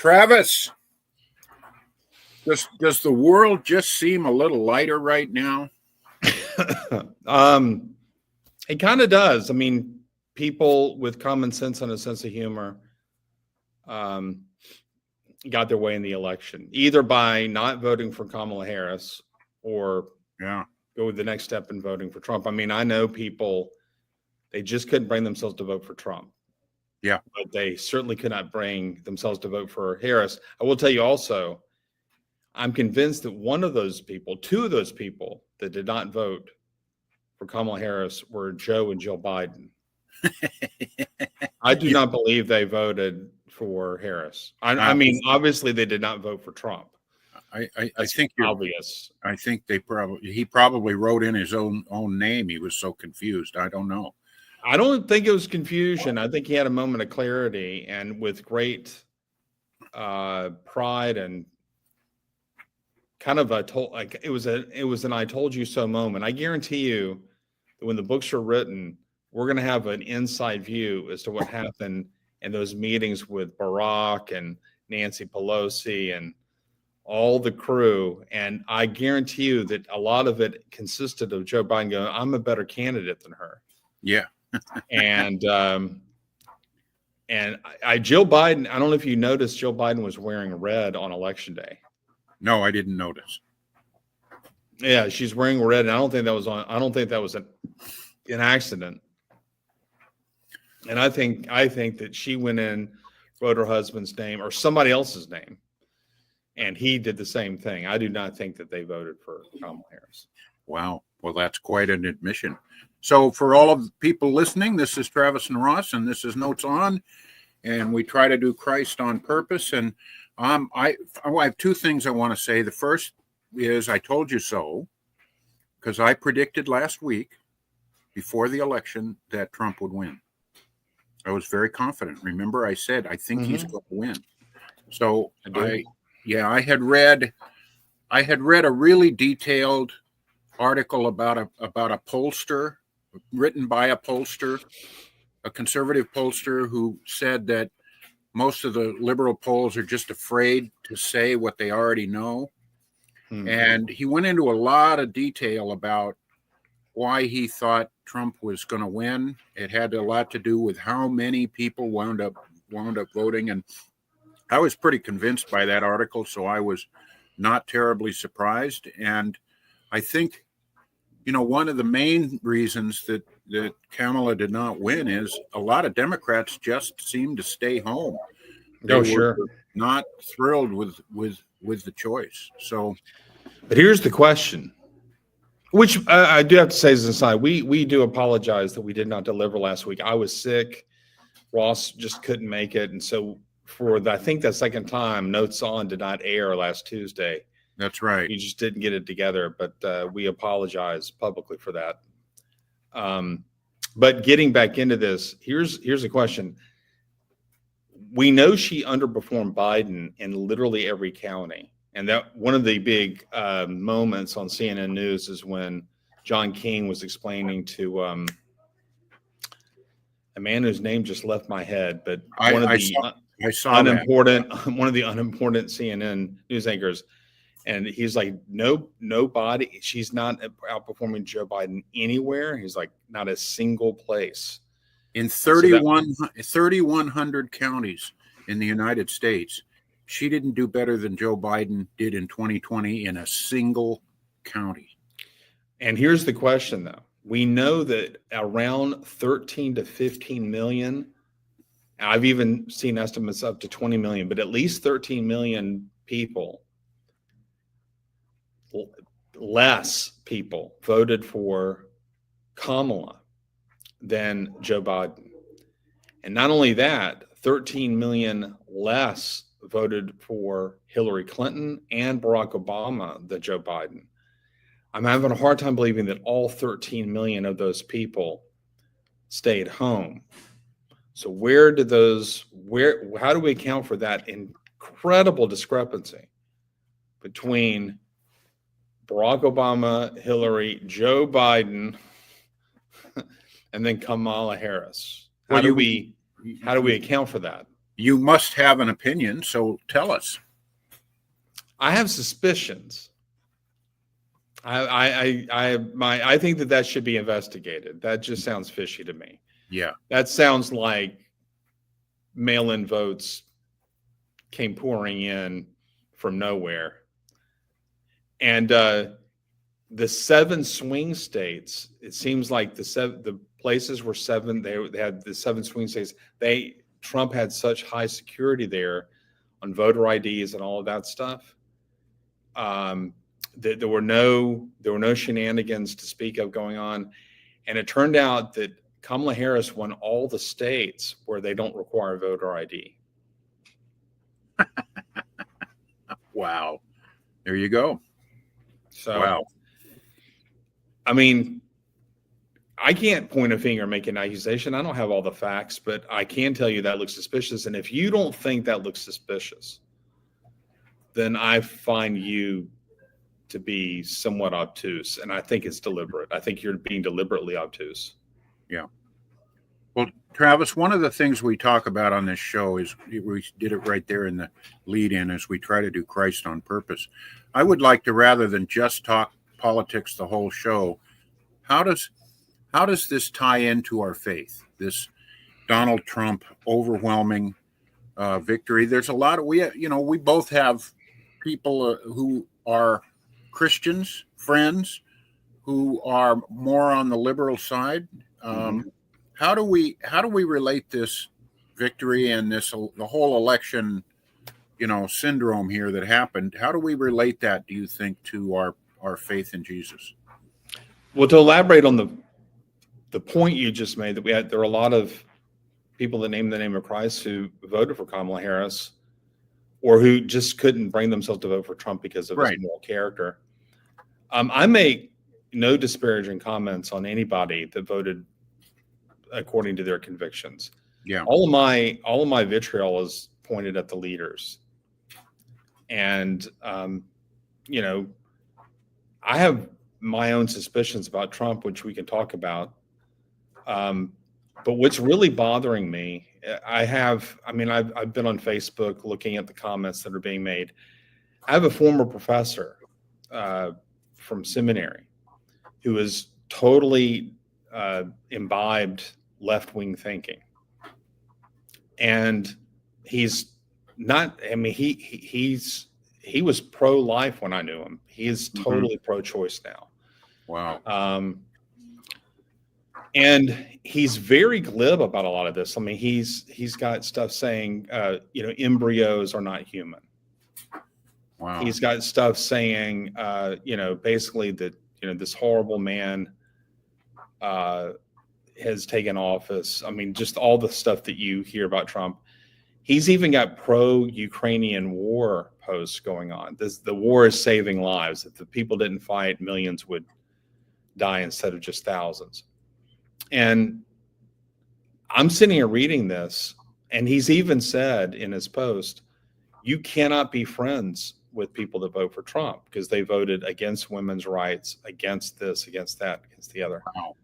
Travis, does the world just seem a little lighter right now? It kind of does. I mean, people with common sense and a sense of humor got their way in the election, either by not voting for Kamala Harris or go the next step in voting for Trump. I mean, I know people, they just couldn't bring themselves to vote for Trump. Yeah. But they certainly could not bring themselves to vote for Harris. I will tell you also, I'm convinced that two of those people that did not vote for Kamala Harris were Joe and Jill Biden. I do not believe they voted for Harris. I mean, obviously they did not vote for Trump. I think you're obvious. I think he probably wrote in his own name. He was so confused. I don't know. I don't think it was confusion. I think he had a moment of clarity, and with great pride and kind of it was an I told you so moment. I guarantee you that when the books are written, we're going to have an inside view as to what happened in those meetings with Barack and Nancy Pelosi and all the crew. And I guarantee you that a lot of it consisted of Joe Biden going, I'm a better candidate than her. Yeah. And Jill Biden, I don't know if you noticed, Jill Biden was wearing red on election day. No, I didn't notice. Yeah, she's wearing red, and I don't think that was an accident. And I think that she went in, wrote her husband's name or somebody else's name, and he did the same thing. I do not think that they voted for Kamala Harris. Wow. Well, that's quite an admission. So for all of the people listening, this is Travis and Ross, and this is Notes On, and we try to do Christ on purpose. And I have two things I want to say. The first is I told you so, because I predicted last week before the election that Trump would win. I was very confident. Remember, I said, I think he's going to win. So I had read a really detailed article about a pollster, written by a pollster, a conservative pollster, who said that most of the liberal polls are just afraid to say what they already know. And he went into a lot of detail about why he thought Trump was going to win. It had a lot to do with how many people wound up voting. And I was pretty convinced by that article, so I was not terribly surprised. And I think, one of the main reasons that Kamala did not win is a lot of Democrats just seemed to stay home. They were not thrilled with the choice. So, but here's the question, which I do have to say as an aside, we do apologize that we did not deliver last week. I was sick. Ross just couldn't make it. And so I think the second time, Notes On did not air last Tuesday. That's right. We just didn't get it together, but we apologize publicly for that. But getting back into this, here's a question. We know she underperformed Biden in literally every county. And that one of the big moments on CNN News is when John King was explaining to a man whose name just left my head, but one of the unimportant CNN news anchors. And he's like, nobody, she's not outperforming Joe Biden anywhere. He's like, not a single place. In 3,100 counties in the United States, she didn't do better than Joe Biden did in 2020 in a single county. And here's the question, though. We know that around 13 to 15 million, I've even seen estimates up to 20 million, but at least 13 million people, less people voted for Kamala than Joe Biden. And not only that, 13 million less voted for Hillary Clinton and Barack Obama than Joe Biden. I'm having a hard time believing that all 13 million of those people stayed home. So how do we account for that incredible discrepancy between Barack Obama, Hillary, Joe Biden, and then Kamala Harris? How do we account for that? you must have an opinion, so tell us. I have suspicions. I think that should be investigated. That just sounds fishy to me. Yeah. That sounds like mail-in votes came pouring in from nowhere. And the 7 swing states, it seems like the places were 7. They had the 7 swing states. Trump had such high security there on voter IDs and all of that stuff. There were no shenanigans to speak of going on, and it turned out that Kamala Harris won all the states where they don't require voter ID. Wow. There you go. So, wow. I mean, I can't point a finger and make an accusation. I don't have all the facts, but I can tell you that looks suspicious. And if you don't think that looks suspicious, then I find you to be somewhat obtuse. And I think it's deliberate. I think you're being deliberately obtuse. Yeah. Well, Travis, one of the things we talk about on this show is, we did it right there in the lead in, is we try to do Christ on purpose. I would like to, rather than just talk politics the whole show, how does this tie into our faith? This Donald Trump overwhelming victory. There's a lot of, we both have people who are Christians, friends who are more on the liberal side. How do we relate this victory and the whole election, syndrome here that happened? How do we relate that, do you think, to our faith in Jesus? Well, to elaborate on the point you just made, that there are a lot of people that name the name of Christ who voted for Kamala Harris, or who just couldn't bring themselves to vote for Trump because of his moral character. I make no disparaging comments on anybody that voted according to their convictions. Yeah. All of my vitriol is pointed at the leaders. And I have my own suspicions about Trump, which we can talk about. But what's really bothering me, I've been on Facebook looking at the comments that are being made. I have a former professor from seminary who is totally imbibed left-wing thinking. And he's not, he was pro-life when I knew him. He is totally pro-choice now. Wow. And he's very glib about a lot of this. He's got stuff saying, embryos are not human. Wow. He's got stuff saying, basically that, this horrible man has taken office. Just all the stuff that you hear about Trump. He's even got pro-Ukrainian war posts going on. The war is saving lives. If the people didn't fight, millions would die instead of just thousands. And I'm sitting here reading this, and he's even said in his post, you cannot be friends with people that vote for Trump because they voted against women's rights, against this, against that, against the other. Wow.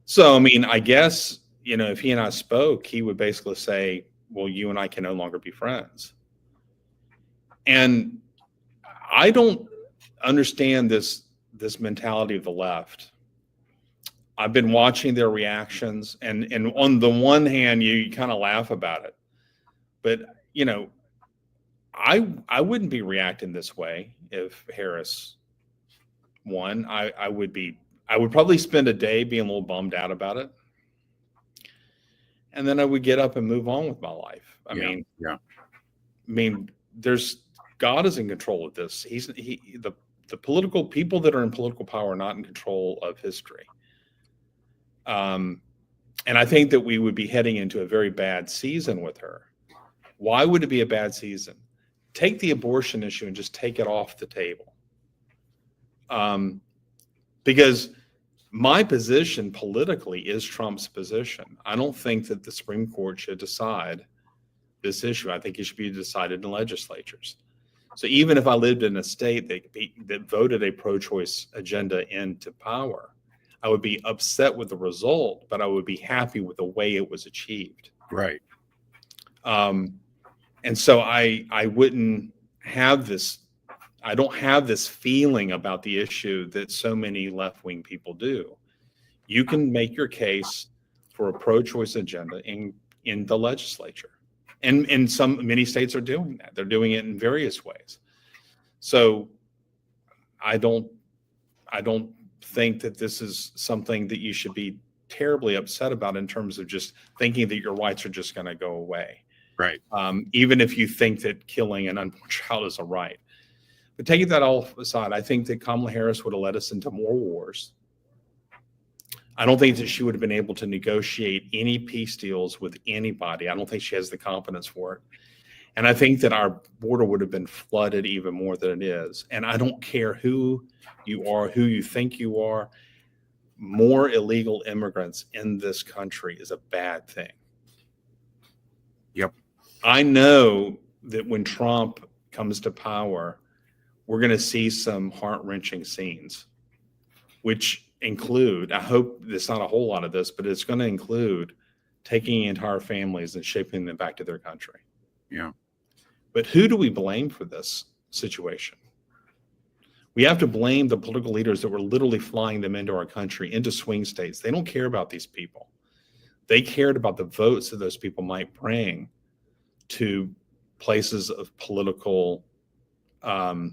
So, I guess, if he and I spoke, he would basically say, well, you and I can no longer be friends. And I don't understand this mentality of the left. I've been watching their reactions, and on the one hand, you kind of laugh about it, but I wouldn't be reacting this way if Harris won. I would probably spend a day being a little bummed out about it, and then I would get up and move on with my life. There's God is in control of this. The political people that are in political power are not in control of history. And I think that we would be heading into a very bad season with her. Why would it be a bad season? Take the abortion issue and just take it off the table. Because my position politically is Trump's position. I don't think that the Supreme Court should decide this issue. I think it should be decided in legislatures. So even if I lived in a state that voted a pro-choice agenda into power, I would be upset with the result, but I would be happy with the way it was achieved. Right. And so I wouldn't have this. I don't have this feeling about the issue that so many left-wing people do. You can make your case for a pro-choice agenda in the legislature, and many states are doing that. They're doing it in various ways. So I don't think that this is something that you should be terribly upset about in terms of just thinking that your rights are just going to go away. Right. Even if you think that killing an unborn child is a right. But taking that all aside, I think that Kamala Harris would have led us into more wars. I don't think that she would have been able to negotiate any peace deals with anybody. I don't think she has the competence for it. And I think that our border would have been flooded even more than it is. And I don't care who you are, who you think you are. More illegal immigrants in this country is a bad thing. Yep. I know that when Trump comes to power, we're going to see some heart-wrenching scenes, which include, I hope there's not a whole lot of this, but it's going to include taking entire families and shipping them back to their country. Yeah. But who do we blame for this situation? We have to blame the political leaders that were literally flying them into our country, into swing states. They don't care about these people. They cared about the votes that those people might bring to places of political, where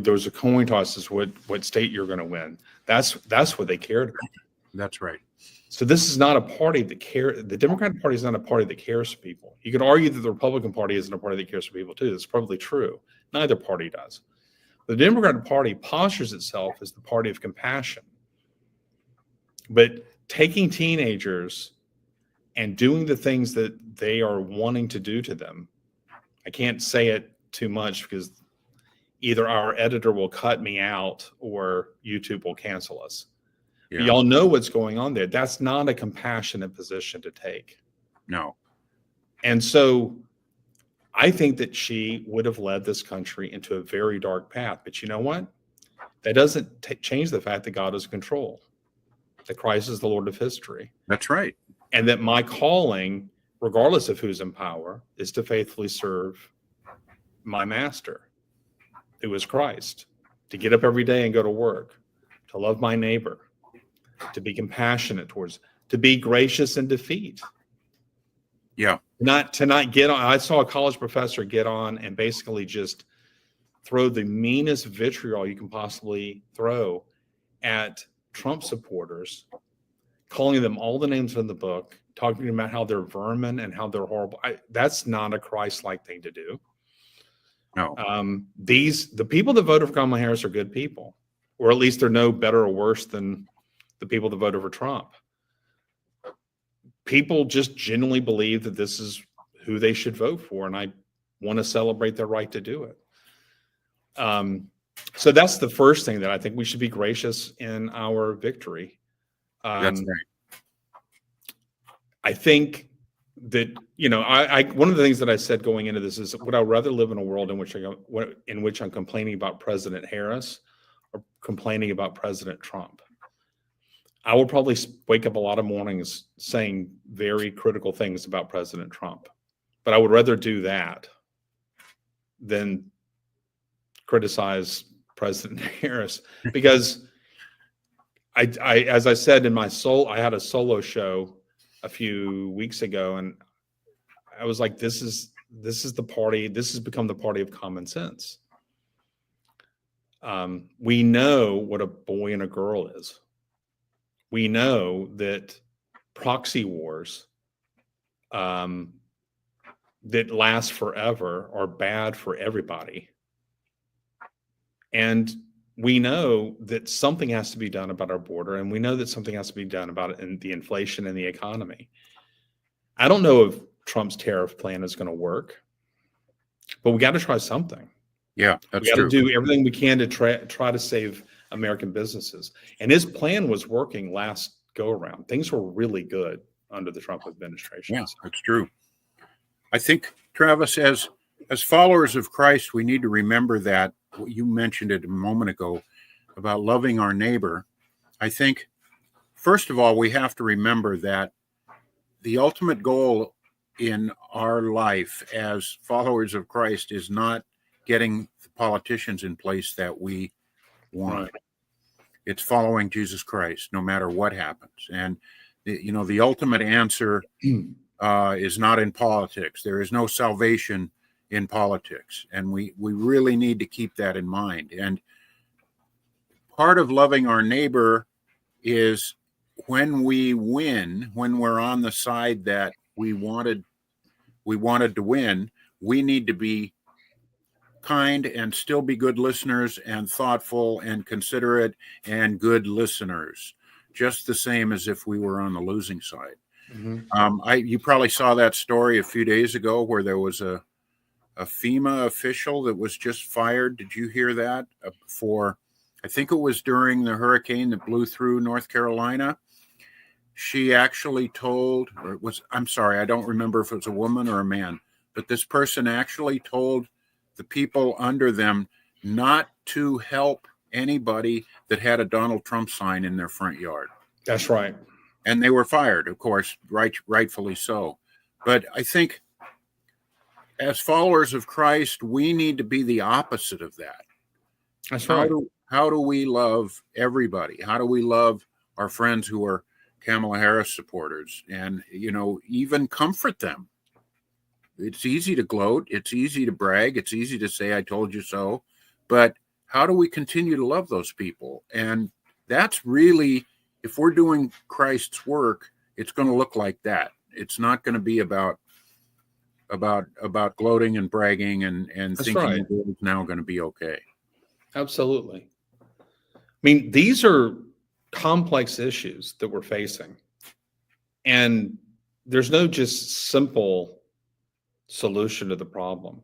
there was a coin toss as what state you're going to win. That's what they cared about. That's right. So this is not a party that cares. The Democratic Party is not a party that cares for people. You could argue that the Republican Party isn't a party that cares for people too. That's probably true. Neither party does. The Democratic Party postures itself as the party of compassion. But taking teenagers and doing the things that they are wanting to do to them, I can't say it too much because either our editor will cut me out or YouTube will cancel us. Yeah. Y'all know what's going on there. That's not a compassionate position to take. No. And so I think that she would have led this country into a very dark path. But you know what? That doesn't change the fact that God is in control, that Christ is the Lord of history. That's right. And that my calling, regardless of who's in power, is to faithfully serve my master, who is Christ, to get up every day and go to work, to love my neighbor, to be compassionate towards, to be gracious in defeat. Yeah. To not get on. I saw a college professor get on and basically just throw the meanest vitriol you can possibly throw at Trump supporters, calling them all the names in the book, talking about how they're vermin and how they're horrible. That's not a Christ-like thing to do. No. The people that voted for Kamala Harris are good people, or at least they're no better or worse than the people that voted for Trump. People just genuinely believe that this is who they should vote for, and I want to celebrate their right to do it. So that's the first thing, that I think we should be gracious in our victory. That's right. I think that, one of the things that I said going into this is, would I rather live in a world in which I'm complaining about President Harris or complaining about President Trump? I will probably wake up a lot of mornings saying very critical things about President Trump, but I would rather do that than criticize President Harris, because I as I said in I had a solo show a few weeks ago, and I was like, this is the party. This has become the party of common sense. We know what a boy and a girl is. We know that proxy wars that last forever are bad for everybody. And we know that something has to be done about our border, and we know that something has to be done about it in the inflation and the economy. I don't know if Trump's tariff plan is going to work, but we got to try something. Yeah, that's we got true. to do everything we can to try to save American businesses. And his plan was working last go around. Things were really good under the Trump administration. Yeah, that's true. I think, Travis, as followers of Christ, we need to remember that. You mentioned it a moment ago about loving our neighbor. I think, first of all, we have to remember that the ultimate goal in our life as followers of Christ is not getting the politicians in place that we want. Right. It's following Jesus Christ, no matter what happens. And the ultimate answer is not in politics. There is no salvation in politics, and we really need to keep that in mind. And part of loving our neighbor is when we win, when we're on the side that we wanted to win, we need to be kind and still be good listeners and thoughtful and considerate and good listeners, just the same as if we were on the losing side. You probably saw that story a few days ago where there was a FEMA official that was just fired. Did you hear that? I think it was during the hurricane that blew through North Carolina. She actually told, I'm sorry, I don't remember if it was a woman or a man, but this person actually told the people under them not to help anybody that had a Donald Trump sign in their front yard. That's right. And they were fired, of course, rightfully so. But I think as followers of Christ, we need to be the opposite of that. That's right. How do we love everybody? How do we love our friends who are Kamala Harris supporters and, even comfort them? It's easy to gloat. It's easy to brag. It's easy to say, I told you so. But how do we continue to love those people? And that's really, if we're doing Christ's work, it's going to look like that. It's not going to be about gloating and bragging and That's thinking right. the world's now going to be okay. Absolutely. I mean, these are complex issues that we're facing. And there's no just simple solution to the problem.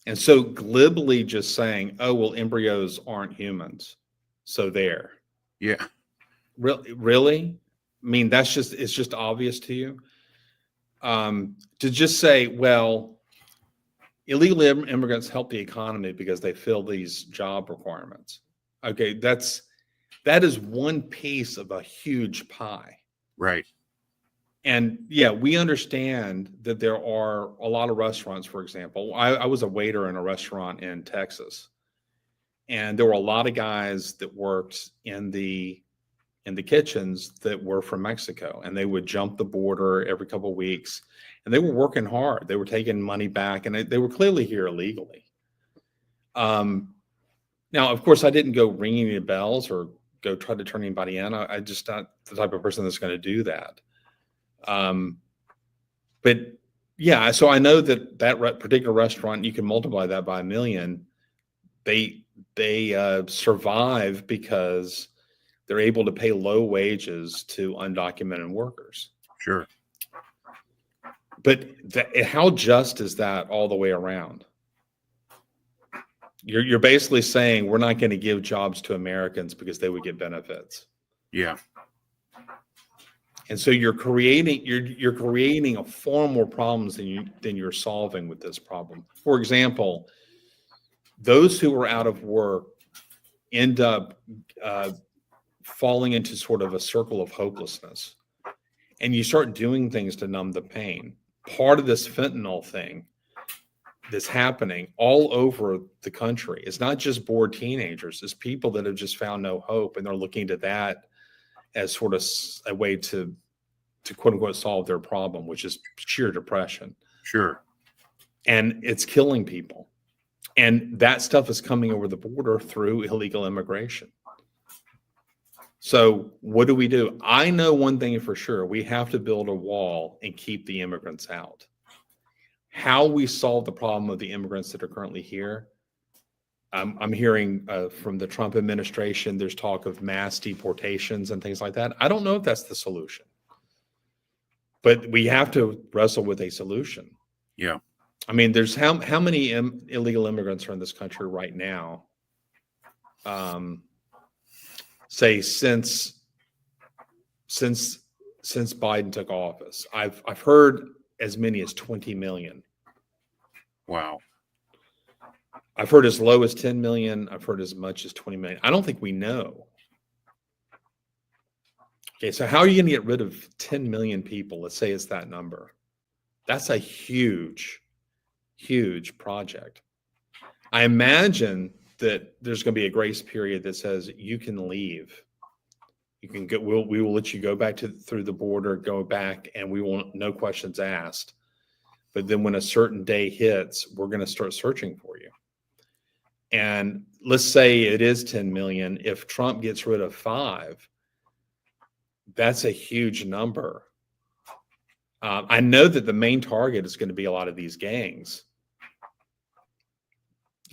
And so glibly just saying, oh, well, embryos aren't humans, so there. Yeah. Really? I mean, it's just obvious to you. To just say, well, illegal immigrants help the economy because they fill these job requirements. Okay, that is one piece of a huge pie. Right. And yeah, we understand that there are a lot of restaurants, for example. I was a waiter in a restaurant in Texas, and there were a lot of guys that worked in the kitchens that were from Mexico, and they would jump the border every couple of weeks, and they were working hard. They were taking money back, and they were clearly here illegally. Now, of course, I didn't go ringing any bells or go try to turn anybody in. I just not the type of person that's going to do that. But yeah, so I know that particular restaurant, you can multiply that by 1 million. They survive because they're able to pay low wages to undocumented workers. Sure. But how just is that all the way around? You're basically saying we're not going to give jobs to Americans because they would get benefits. Yeah. And so you're creating a far more problems than you're solving with this problem. For example, those who are out of work end up falling into sort of a circle of hopelessness, and you start doing things to numb the pain. Part of this fentanyl thing that's happening all over the country, it's not just bored teenagers, it's people that have just found no hope, and they're looking to that as sort of a way to quote unquote solve their problem, which is sheer depression. Sure. And it's killing people. And that stuff is coming over the border through illegal immigration. So what do? I know one thing for sure. We have to build a wall and keep the immigrants out. How we solve the problem of the immigrants that are currently here, I'm hearing from the Trump administration, there's talk of mass deportations and things like that. I don't know if that's the solution. But we have to wrestle with a solution. Yeah. I mean, there's how many illegal immigrants are in this country right now? Say since Biden took office, I've heard as many as 20 million. Wow. I've heard as low as 10 million. I've heard as much as 20 million. I don't think we know. Okay, so how are you going to get rid of 10 million people? Let's say it's that number. That's a huge, huge project. I imagine that there's going to be a grace period that says you can leave. You can go. We will let you go back through the border, go back, and we won't, no questions asked. But then when a certain day hits, we're going to start searching for you. And let's say it is 10 million. If Trump gets rid of 5, that's a huge number. I know that the main target is going to be a lot of these gangs.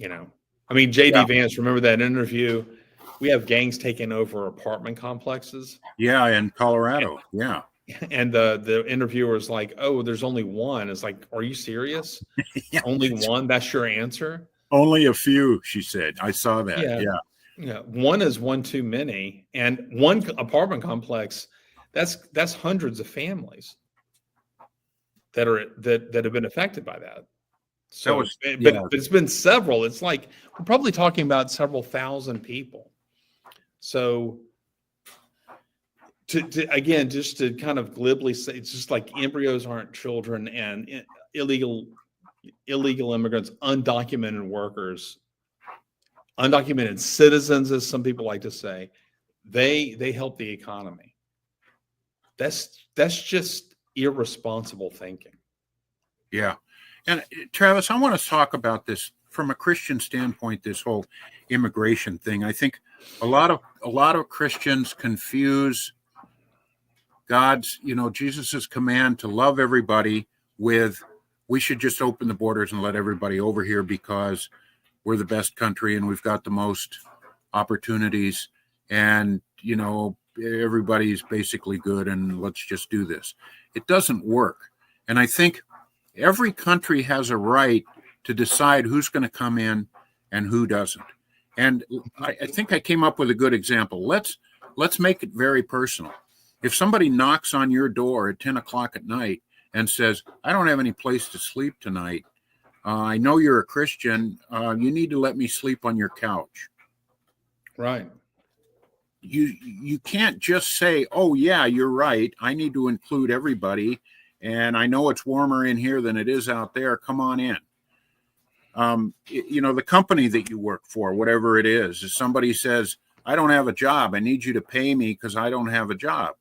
I mean, JD Vance, remember that interview? We have gangs taking over apartment complexes. Yeah, in Colorado. Yeah. And the interviewer is like, "Oh, there's only one." It's like, "Are you serious? Yeah. Only one? That's your answer?" Only a few, she said. I saw that. Yeah. One is one too many, and one apartment complex, that's hundreds of families that have been affected by that. So, but it's been several. It's like we're probably talking about several thousand people. So, again, just to kind of glibly say, it's just like embryos aren't children, and illegal immigrants, undocumented workers, undocumented citizens, as some people like to say, they help the economy. That's just irresponsible thinking. Yeah. And Travis, I want to talk about this from a Christian standpoint, this whole immigration thing. I think a lot of Christians confuse God's, Jesus's command to love everybody with, we should just open the borders and let everybody over here because we're the best country and we've got the most opportunities, and everybody's basically good and let's just do this. It doesn't work. And I think every country has a right to decide who's going to come in and who doesn't. And I think I came up with a good example. Let's make it very personal. If somebody knocks on your door at 10 o'clock at night and says, "I don't have any place to sleep tonight. I know you're a Christian. You need to let me sleep on your couch." Right. You can't just say, "Oh yeah, you're right. I need to include everybody. And I know it's warmer in here than it is out there. Come on in." The company that you work for, whatever it is, if somebody says, "I don't have a job. I need you to pay me because I don't have a job."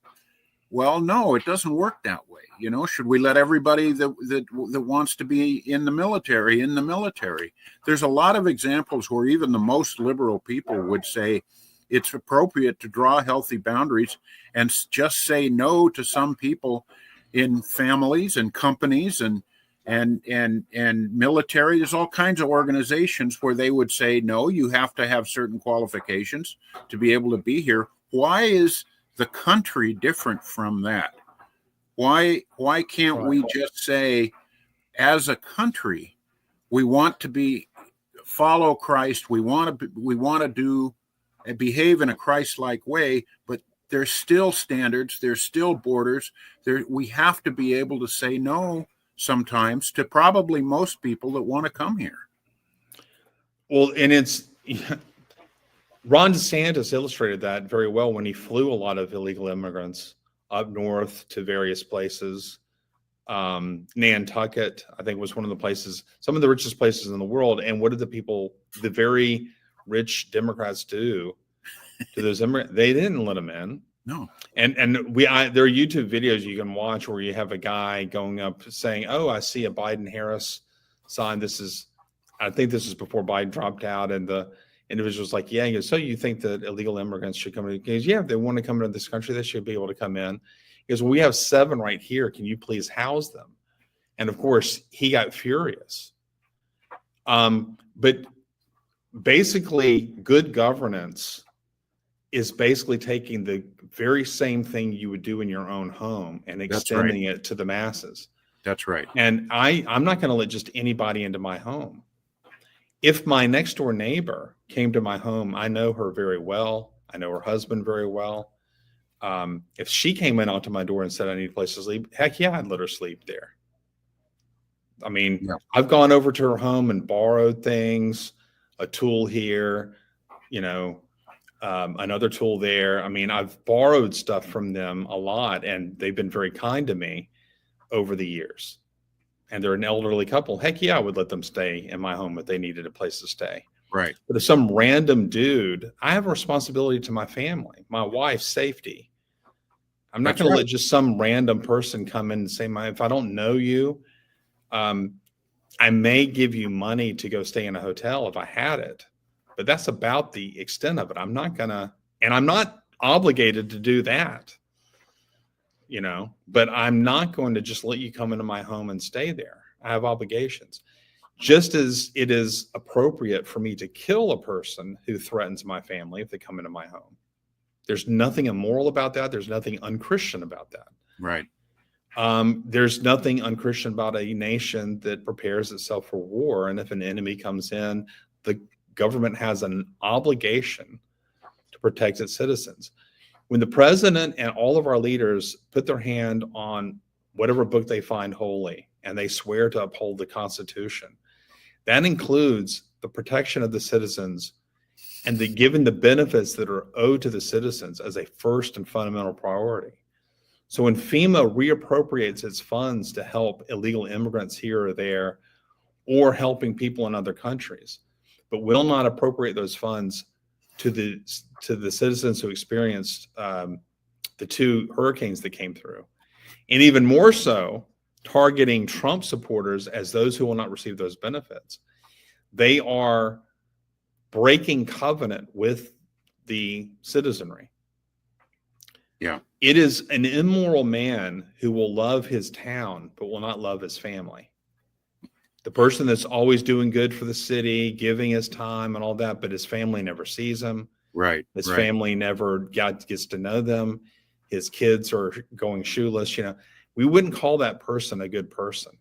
Well, no, it doesn't work that way. Should we let everybody that wants to be in the military? There's a lot of examples where even the most liberal people would say it's appropriate to draw healthy boundaries and just say no to some people in families and companies and military. There's all kinds of organizations where they would say, no, you have to have certain qualifications to be able to be here. Why is the country different from that? Why can't we just say, as a country, we want to follow Christ, we want to do and behave in a Christ-like way, but there's still standards, there's still borders. We have to be able to say no sometimes to probably most people that want to come here. Well, and it's Ron DeSantis illustrated that very well when he flew a lot of illegal immigrants up north to various places. Nantucket, I think, was one of the places, some of the richest places in the world. And what did the very rich Democrats do to those immigrants? They didn't let them in. No. And there are YouTube videos you can watch where you have a guy going up saying, "Oh, I see a Biden-Harris sign." I think this is before Biden dropped out, and the individual's like, "Yeah." He goes, "So you think that illegal immigrants should come in?" He goes, "Yeah, if they want to come into this country, they should be able to come in." He goes, "Well, we have 7 right here. Can you please house them?" And of course, he got furious. But basically, good governance is basically taking the very same thing you would do in your own home and extending it to the masses. That's right. And I'm not going to let just anybody into my home. If my next door neighbor came to my home, I know her very well. I know her husband very well. If she came in onto my door and said, "I need a place to sleep," heck yeah, I'd let her sleep there. I mean, yeah. I've gone over to her home and borrowed things, a tool here, another tool there. I mean, I've borrowed stuff from them a lot, and they've been very kind to me over the years. And they're an elderly couple. Heck yeah, I would let them stay in my home if they needed a place to stay. Right. But if some random dude, I have a responsibility to my family, my wife's safety. I'm not going to let just some random person come in and say, if I don't know you, I may give you money to go stay in a hotel if I had it, but that's about the extent of it. I'm not obligated to do that, but I'm not going to just let you come into my home and stay there. I have obligations. Just as it is appropriate for me to kill a person who threatens my family if they come into my home. There's nothing immoral about that. There's nothing unchristian about that. Right. There's nothing unchristian about a nation that prepares itself for war. And if an enemy comes in, the government has an obligation to protect its citizens. When the president and all of our leaders put their hand on whatever book they find holy and they swear to uphold the Constitution, that includes the protection of the citizens and given the benefits that are owed to the citizens as a first and fundamental priority. So when FEMA reappropriates its funds to help illegal immigrants here or there, or helping people in other countries, but will not appropriate those funds to the citizens who experienced the 2 hurricanes that came through, and even more so, targeting Trump supporters as those who will not receive those benefits, they are breaking covenant with the citizenry. Yeah. It is an immoral man who will love his town, but will not love his family. The person that's always doing good for the city, giving his time and all that, but his family never sees him. Right. His family never gets to know them. His kids are going shoeless. We wouldn't call that person a good person.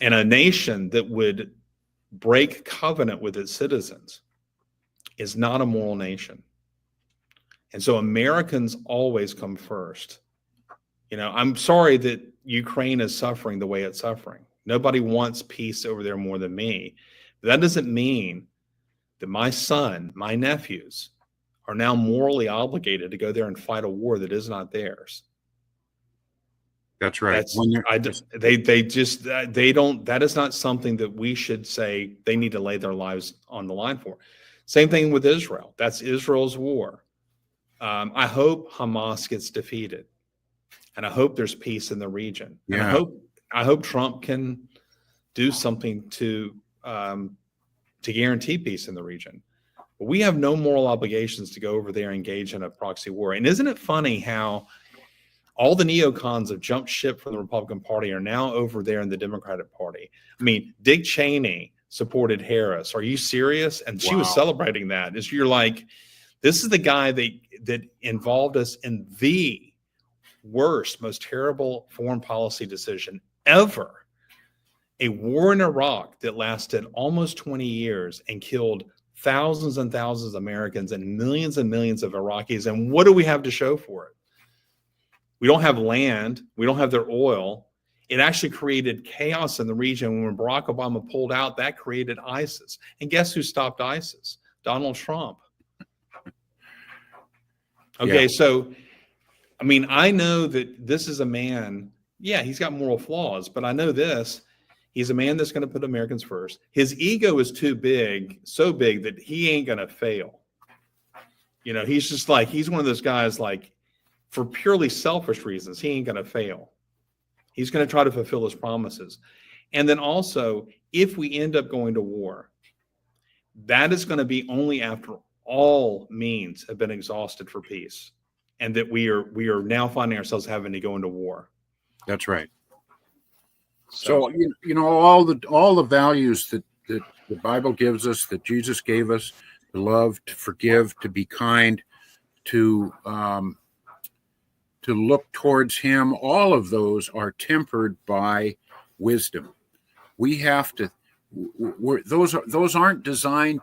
And a nation that would break covenant with its citizens is not a moral nation. And so Americans always come first. I'm sorry that Ukraine is suffering the way it's suffering. Nobody wants peace over there more than me. But that doesn't mean that my son, my nephews, are now morally obligated to go there and fight a war that is not theirs. That's right. That is not something that we should say they need to lay their lives on the line for. Same thing with Israel. That's Israel's war. I hope Hamas gets defeated, and I hope there's peace in the region. Yeah. And I hope Trump can do something to guarantee peace in the region. But we have no moral obligations to go over there and engage in a proxy war. And isn't it funny how all the neocons have jumped ship from the Republican Party are now over there in the Democratic Party? I mean, Dick Cheney supported Harris. Are you serious? And she was celebrating that. You're like, this is the guy that involved us in the worst, most terrible foreign policy decision ever. A war in Iraq that lasted almost 20 years and killed thousands and thousands of Americans and millions of Iraqis. And what do we have to show for it? We don't have land. We don't have their oil. It actually created chaos in the region. When Barack Obama pulled out, that created ISIS. And guess who stopped ISIS? Donald Trump. Okay, yeah. So, I mean, I know that this is a man, he's got moral flaws, but I know this. He's a man that's going to put Americans first. His ego is too big, so big that he ain't going to fail. He's just like, he's one of those guys, like, for purely selfish reasons, he ain't going to fail. He's going to try to fulfill his promises. And then also, if we end up going to war, that is going to be only after all means have been exhausted for peace, and that we are now finding ourselves having to go into war. That's right. So all the values that the Bible gives us, that Jesus gave us, to love, to forgive, to be kind, to look towards Him, all of those are tempered by wisdom. We have to. Those aren't designed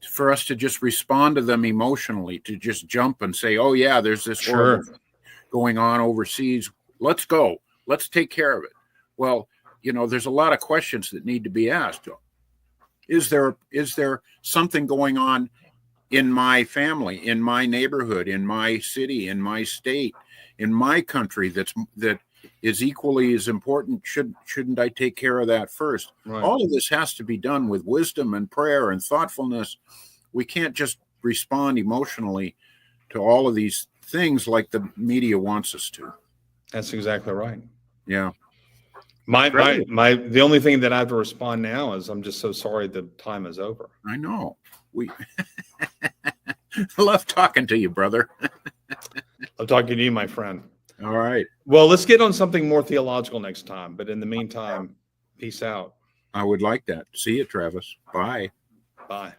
for us to just respond to them emotionally, to just jump and say, "Oh yeah, there's this horrible thing going on overseas. Let's go. Let's take care of it." Well, there's a lot of questions that need to be asked. Is there something going on in my family, in my neighborhood, in my city, in my state, in my country that is equally as important? Shouldn't I take care of that first? Right. All of this has to be done with wisdom and prayer and thoughtfulness. We can't just respond emotionally to all of these things like the media wants us to. That's exactly right. Yeah. The only thing that I have to respond now is I'm just so sorry the time is over. I know. We love talking to you, brother. I'm talking to you, my friend. All right. Well, let's get on something more theological next time. But in the meantime, peace out. I would like that. See you, Travis. Bye. Bye.